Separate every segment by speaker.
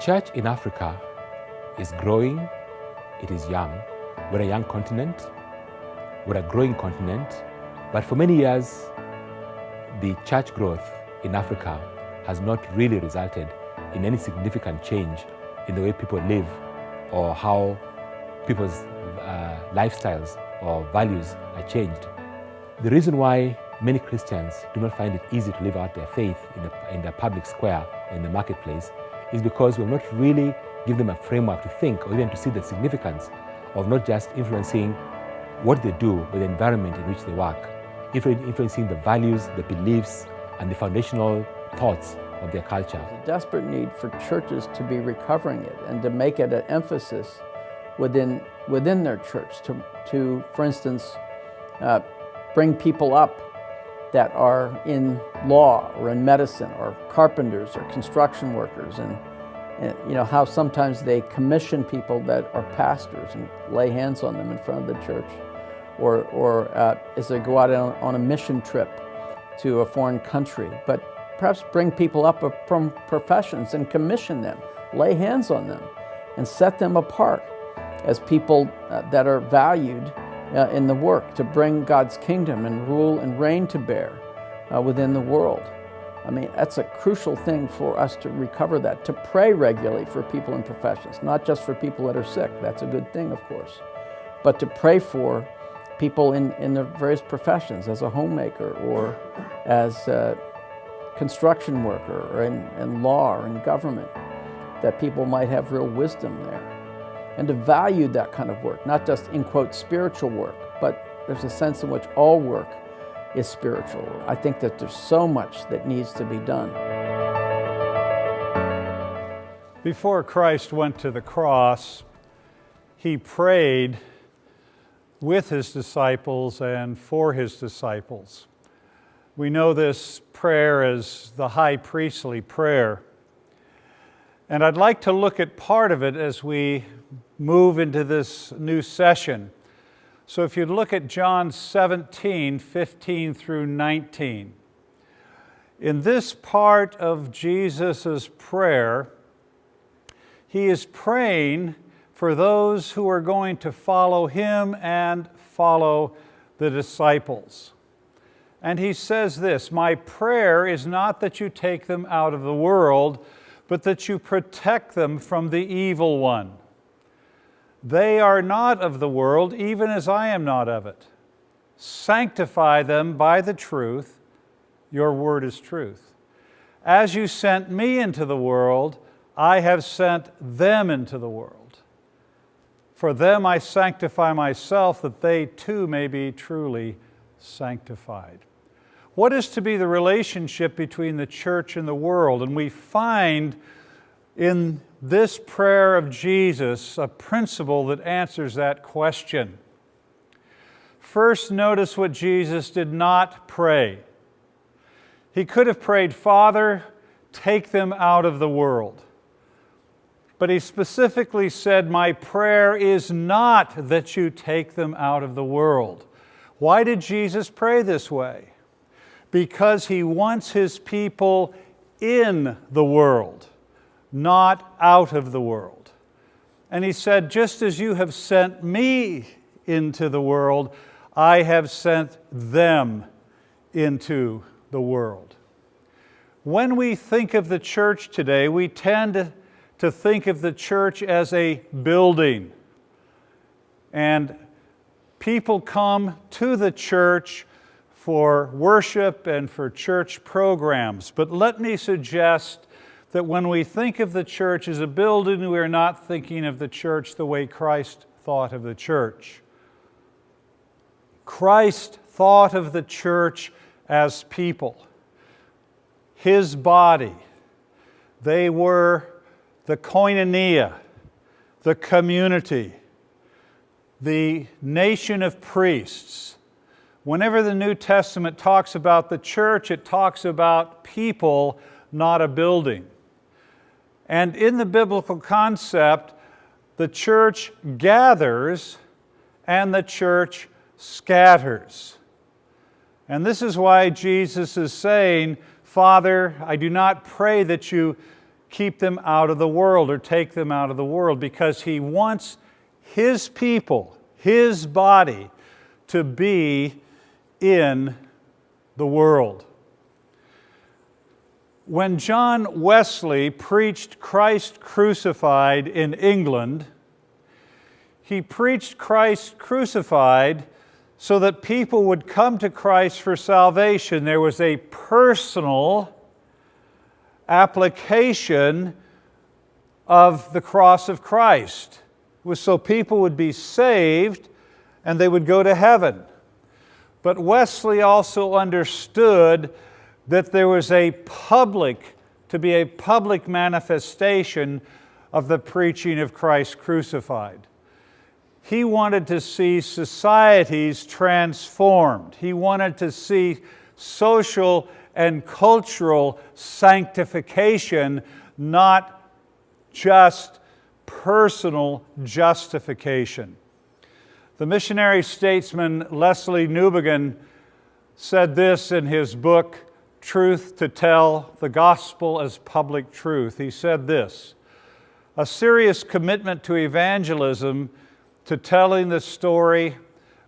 Speaker 1: church in Africa is growing, it is young. We're a young continent, we're a growing continent, but for many years, the church growth in Africa has not really resulted in any significant change in the way people live or how people's lifestyles or values are changed. The reason why many Christians do not find it easy to live out their faith in the public square, in the marketplace, is because we've not really given them a framework to think or even to see the significance of not just influencing what they do, but the environment in which they work, influencing the values, the beliefs, and the foundational thoughts of their culture.
Speaker 2: There's a desperate need for churches to be recovering it and to make it an emphasis within their church to for instance, bring people up that are in law or in medicine or carpenters or construction workers, and you know how sometimes they commission people that are pastors and lay hands on them in front of the church, or as they go out on a mission trip to a foreign country. But perhaps bring people up from professions and commission them, lay hands on them, and set them apart as people that are valued in the work to bring God's kingdom and rule and reign to bear within the world. I mean, that's a crucial thing for us to recover that, to pray regularly for people in professions, not just for people that are sick. That's a good thing, of course, but to pray for people in the various professions, as a homemaker or as a construction worker or in law or in government, that people might have real wisdom there. And to value that kind of work, not just in quote spiritual work, but there's a sense in which all work is spiritual. I think that there's so much that needs to be done.
Speaker 3: Before Christ went to the cross, he prayed with his disciples and for his disciples. We know this prayer as the high priestly prayer. And I'd like to look at part of it as we move into this new session. So if you look at John 17, 15 through 19. In this part of Jesus' prayer, he is praying for those who are going to follow him and follow the disciples. And he says this, "My prayer is not that you take them out of the world, but that you protect them from the evil one. They are not of the world, even as I am not of it. Sanctify them by the truth. Your word is truth. As you sent me into the world, I have sent them into the world. For them I sanctify myself, that they too may be truly sanctified." What is to be the relationship between the church and the world? And we find in this prayer of Jesus a principle that answers that question. First, notice what Jesus did not pray. He could have prayed, "Father, take them out of the world." But he specifically said, "My prayer is not that you take them out of the world." Why did Jesus pray this way? Because he wants his people in the world, not out of the world. And he said, "Just as you have sent me into the world, I have sent them into the world." When we think of the church today, we tend to think of the church as a building. And people come to the church for worship and for church programs. But let me suggest that when we think of the church as a building, we are not thinking of the church the way Christ thought of the church. Christ thought of the church as people, his body. They were the koinonia, the community, the nation of priests. Whenever the New Testament talks about the church, it talks about people, not a building. And in the biblical concept, the church gathers and the church scatters. And this is why Jesus is saying, "Father, I do not pray that you keep them out of the world or take them out of the world, because He wants His people, His body, to be in the world. When John Wesley preached Christ crucified in England, he preached Christ crucified so that people would come to Christ for salvation. There was a personal application of the cross of Christ. It was so people would be saved and they would go to heaven. But Wesley also understood that there was to be a public manifestation of the preaching of Christ crucified. He wanted to see societies transformed. He wanted to see social and cultural sanctification, not just personal justification. The missionary statesman Lesslie Newbigin said this in his book, Truth to Tell, the Gospel as Public Truth. He said this: "A serious commitment to evangelism, to telling the story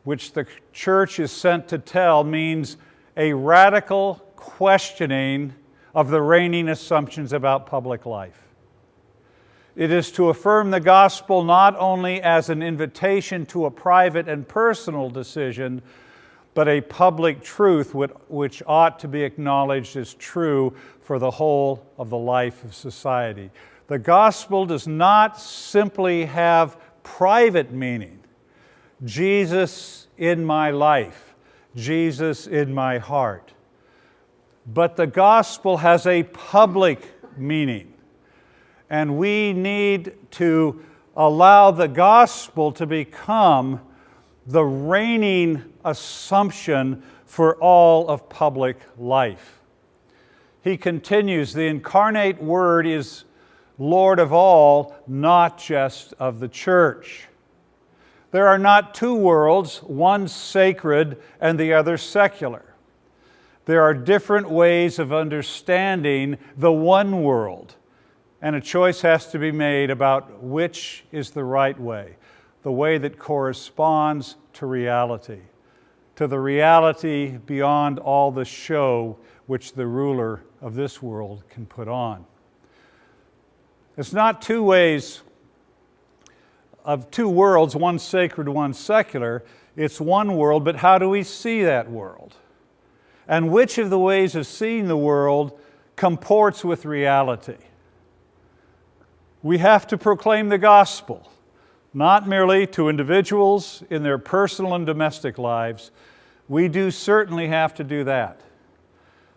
Speaker 3: which the church is sent to tell, means a radical questioning of the reigning assumptions about public life. It is to affirm the gospel not only as an invitation to a private and personal decision, but a public truth which ought to be acknowledged as true for the whole of the life of society." The gospel does not simply have private meaning. Jesus in my life, Jesus in my heart. But the gospel has a public meaning. And we need to allow the gospel to become the reigning assumption for all of public life. He continues, "The incarnate Word is Lord of all, not just of the church. There are not two worlds, one sacred and the other secular. There are different ways of understanding the one world, and a choice has to be made about which is the right way, the way that corresponds to reality, to the reality beyond all the show which the ruler of this world can put on." It's not two ways of two worlds, one sacred, one secular. It's one world, but how do we see that world? And which of the ways of seeing the world comports with reality? We have to proclaim the gospel, not merely to individuals in their personal and domestic lives. We do certainly have to do that.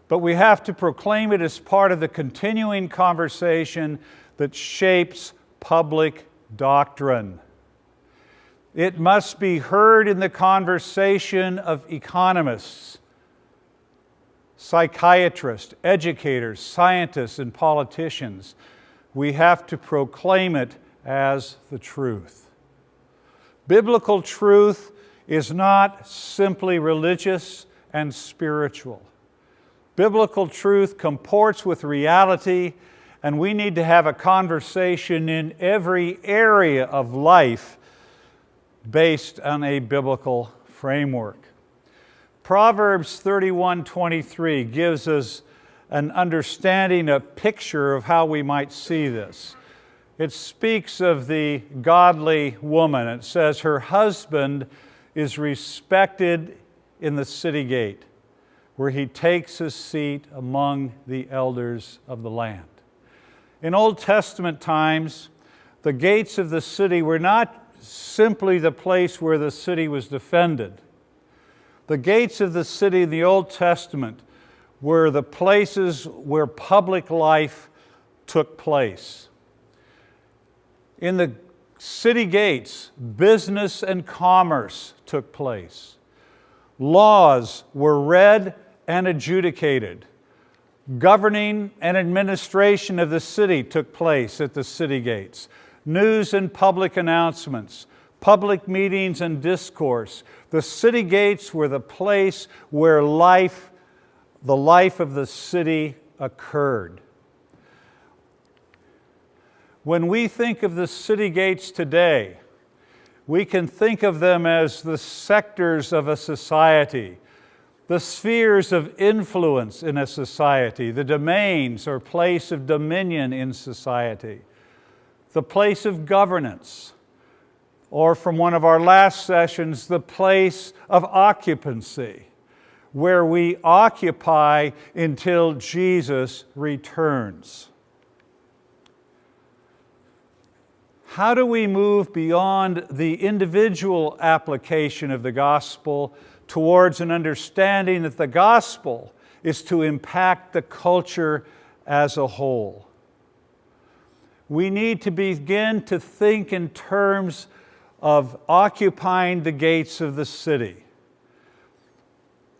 Speaker 3: But we have to proclaim it as part of the continuing conversation that shapes public doctrine. It must be heard in the conversation of economists, psychiatrists, educators, scientists, and politicians. We have to proclaim it as the truth. Biblical truth is not simply religious and spiritual. Biblical truth comports with reality, and we need to have a conversation in every area of life based on a biblical framework. Proverbs 31:23 gives us an understanding, a picture of how we might see this. It speaks of the godly woman. It says her husband is respected in the city gate, where he takes his seat among the elders of the land. In Old Testament times, the gates of the city were not simply the place where the city was defended. The gates of the city in the Old Testament were the places where public life took place. In the city gates, business and commerce took place. Laws were read and adjudicated. Governing and administration of the city took place at the city gates. News and public announcements, public meetings and discourse. The city gates were the place where the life of the city occurred. When we think of the city gates today, we can think of them as the sectors of a society, the spheres of influence in a society, the domains or place of dominion in society, the place of governance, or from one of our last sessions, the place of occupancy, where we occupy until Jesus returns. How do we move beyond the individual application of the gospel towards an understanding that the gospel is to impact the culture as a whole? We need to begin to think in terms of occupying the gates of the city.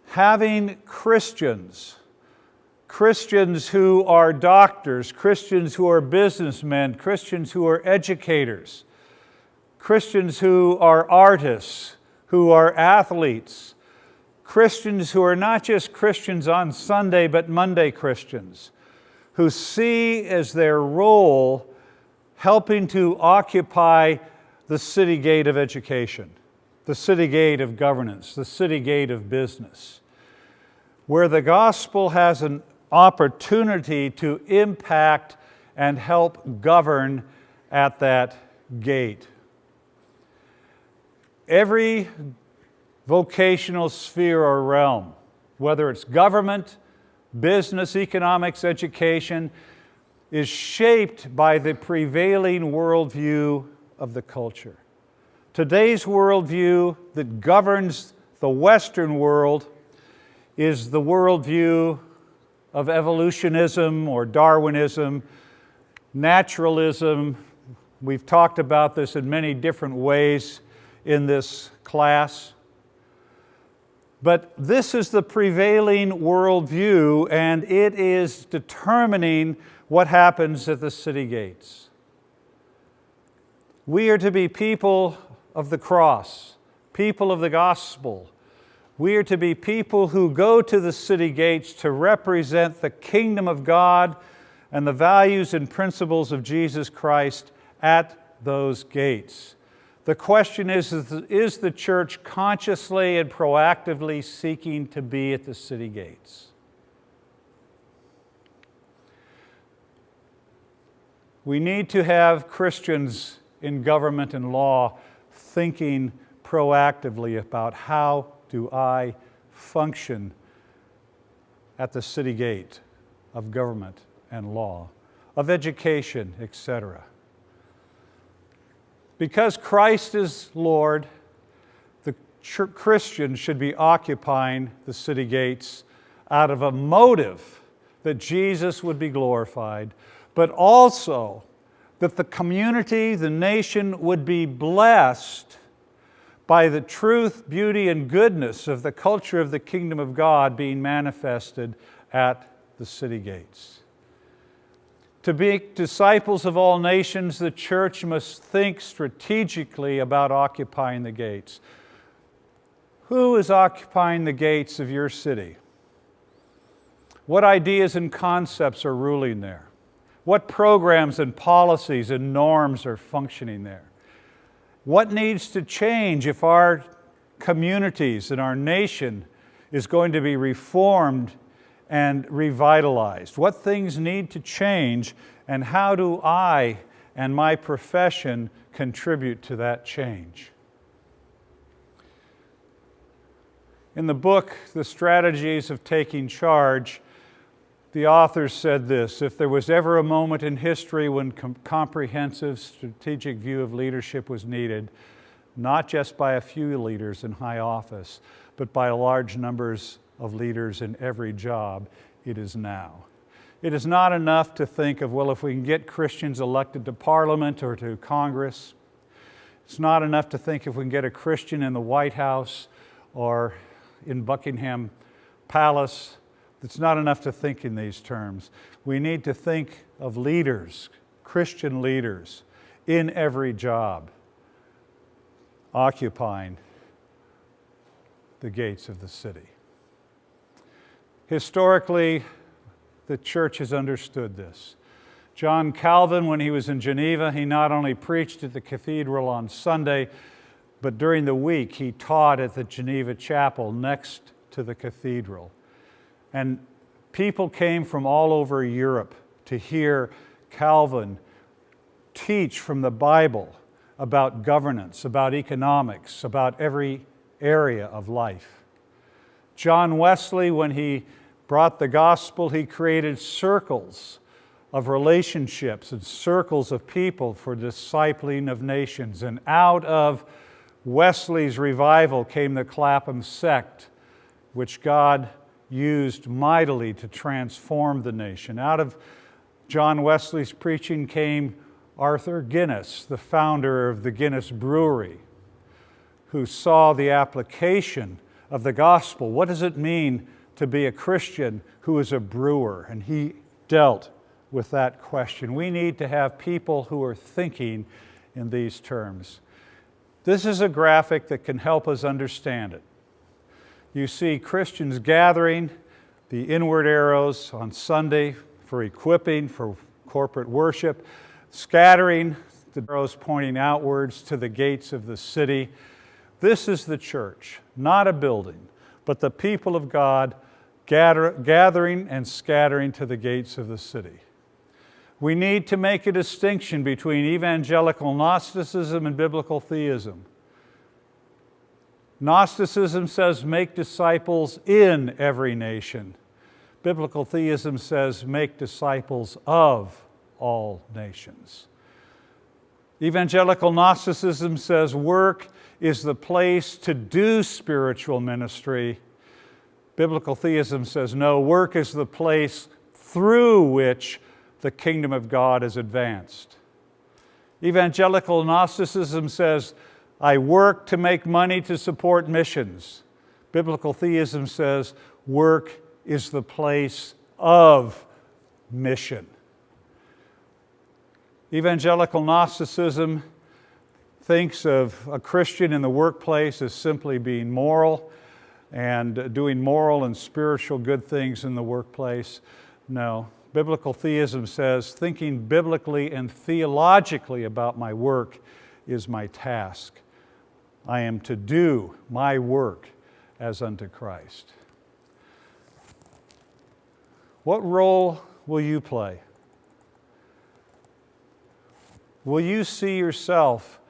Speaker 3: Having Christians who are doctors, Christians who are businessmen, Christians who are educators, Christians who are artists, who are athletes, Christians who are not just Christians on Sunday, but Monday Christians, who see as their role helping to occupy the city gate of education, the city gate of governance, the city gate of business, where the gospel has an opportunity to impact and help govern at that gate. Every vocational sphere or realm, whether it's government, business, economics, education, is shaped by the prevailing worldview of the culture. Today's worldview that governs the Western world is the worldview of evolutionism or Darwinism, naturalism. We've talked about this in many different ways in this class. But this is the prevailing worldview, and it is determining what happens at the city gates. We are to be people of the cross, people of the gospel. We are to be people who go to the city gates to represent the kingdom of God and the values and principles of Jesus Christ at those gates. The question is the church consciously and proactively seeking to be at the city gates? We need to have Christians in government and law thinking proactively about how do I function at the city gate of government and law, of education, etc. Because Christ is Lord, the Christian should be occupying the city gates out of a motive that Jesus would be glorified, but also that the community, the nation would be blessed by the truth, beauty, and goodness of the culture of the kingdom of God being manifested at the city gates. To be disciples of all nations, the church must think strategically about occupying the gates. Who is occupying the gates of your city? What ideas and concepts are ruling there? What programs and policies and norms are functioning there? What needs to change if our communities and our nation is going to be reformed and revitalized? What things need to change, and how do I and my profession contribute to that change? In the book, The Strategies of Taking Charge, the author said this: if there was ever a moment in history when comprehensive strategic view of leadership was needed, not just by a few leaders in high office, but by large numbers of leaders in every job, it is now. It is not enough to think of, well, if we can get Christians elected to Parliament or to Congress. It's not enough to think if we can get a Christian in the White House or in Buckingham Palace. It's not enough to think in these terms. We need to think of leaders, Christian leaders, in every job, occupying the gates of the city. Historically, the church has understood this. John Calvin, when he was in Geneva, he not only preached at the cathedral on Sunday, but during the week he taught at the Geneva Chapel next to the cathedral. And people came from all over Europe to hear Calvin teach from the Bible about governance, about economics, about every area of life. John Wesley, when he brought the gospel, he created circles of relationships and circles of people for discipling of nations. And out of Wesley's revival came the Clapham sect, which God used mightily to transform the nation. Out of John Wesley's preaching came Arthur Guinness, the founder of the Guinness Brewery, who saw the application of the gospel. What does it mean to be a Christian who is a brewer? And he dealt with that question. We need to have people who are thinking in these terms. This is a graphic that can help us understand it. You see Christians gathering, the inward arrows on Sunday for equipping, for corporate worship, scattering, the arrows pointing outwards to the gates of the city. This is the church, not a building, but the people of God gathering and scattering to the gates of the city. We need to make a distinction between evangelical Gnosticism and biblical theism. Gnosticism says, make disciples in every nation. Biblical theism says, make disciples of all nations. Evangelical Gnosticism says, work is the place to do spiritual ministry. Biblical theism says, no, work is the place through which the kingdom of God is advanced. Evangelical Gnosticism says, I work to make money to support missions. Biblical theism says, work is the place of mission. Evangelical Gnosticism thinks of a Christian in the workplace as simply being moral and doing moral and spiritual good things in the workplace. No. Biblical theism says thinking biblically and theologically about my work is my task. I am to do my work as unto Christ. What role will you play? Will you see yourself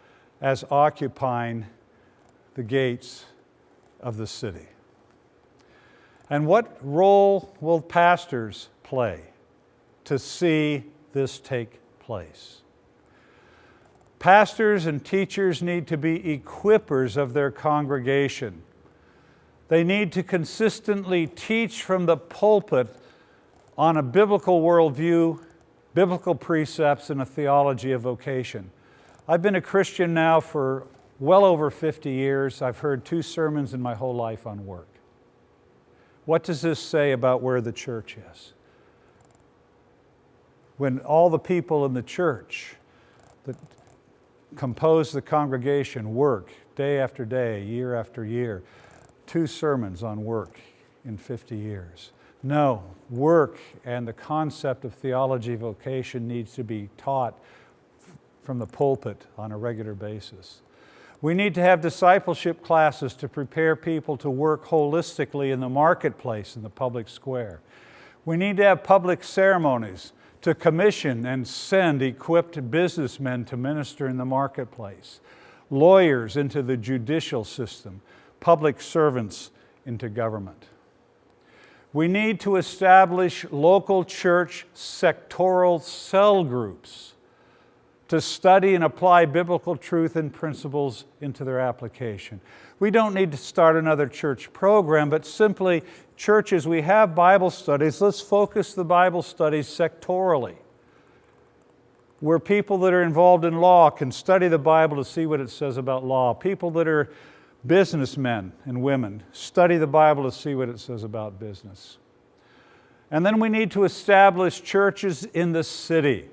Speaker 3: as occupying the gates of the city? And what role will pastors play to see this take place? Pastors and teachers need to be equippers of their congregation. They need to consistently teach from the pulpit on a biblical worldview, biblical precepts, and a theology of vocation. I've been a Christian now for well over 50 years. I've heard 2 sermons in my whole life on work. What does this say about where the church is? When all the people in the church that compose the congregation work day after day, year after year, 2 sermons on work in 50 years. No, work and the concept of theology vocation needs to be taught from the pulpit on a regular basis. We need to have discipleship classes to prepare people to work holistically in the marketplace, in the public square. We need to have public ceremonies to commission and send equipped businessmen to minister in the marketplace, lawyers into the judicial system, public servants into government. We need to establish local church sectoral cell groups to study and apply biblical truth and principles into their application. We don't need to start another church program, but simply churches, we have Bible studies. Let's focus the Bible studies sectorally, where people that are involved in law can study the Bible to see what it says about law. People that are businessmen and women study the Bible to see what it says about business. And then we need to establish churches in the city.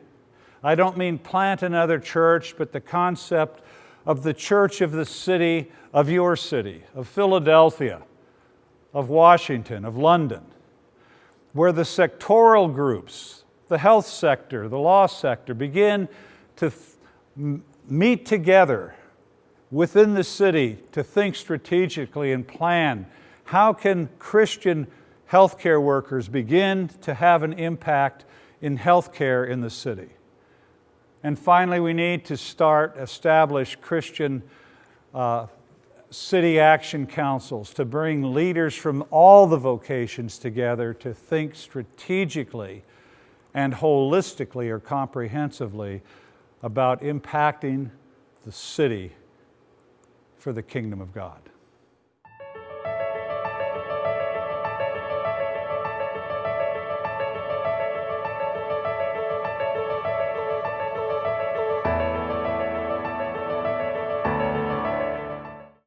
Speaker 3: I don't mean plant another church, but the concept of the church of the city, of your city, of Philadelphia, of Washington, of London, where the sectoral groups the health sector, the law sector, begin to meet together within the city to think strategically and plan. How can Christian healthcare workers begin to have an impact in healthcare in the city? And finally, we need to establish Christian city action councils to bring leaders from all the vocations together to think strategically and holistically or comprehensively about impacting the city for the kingdom of God.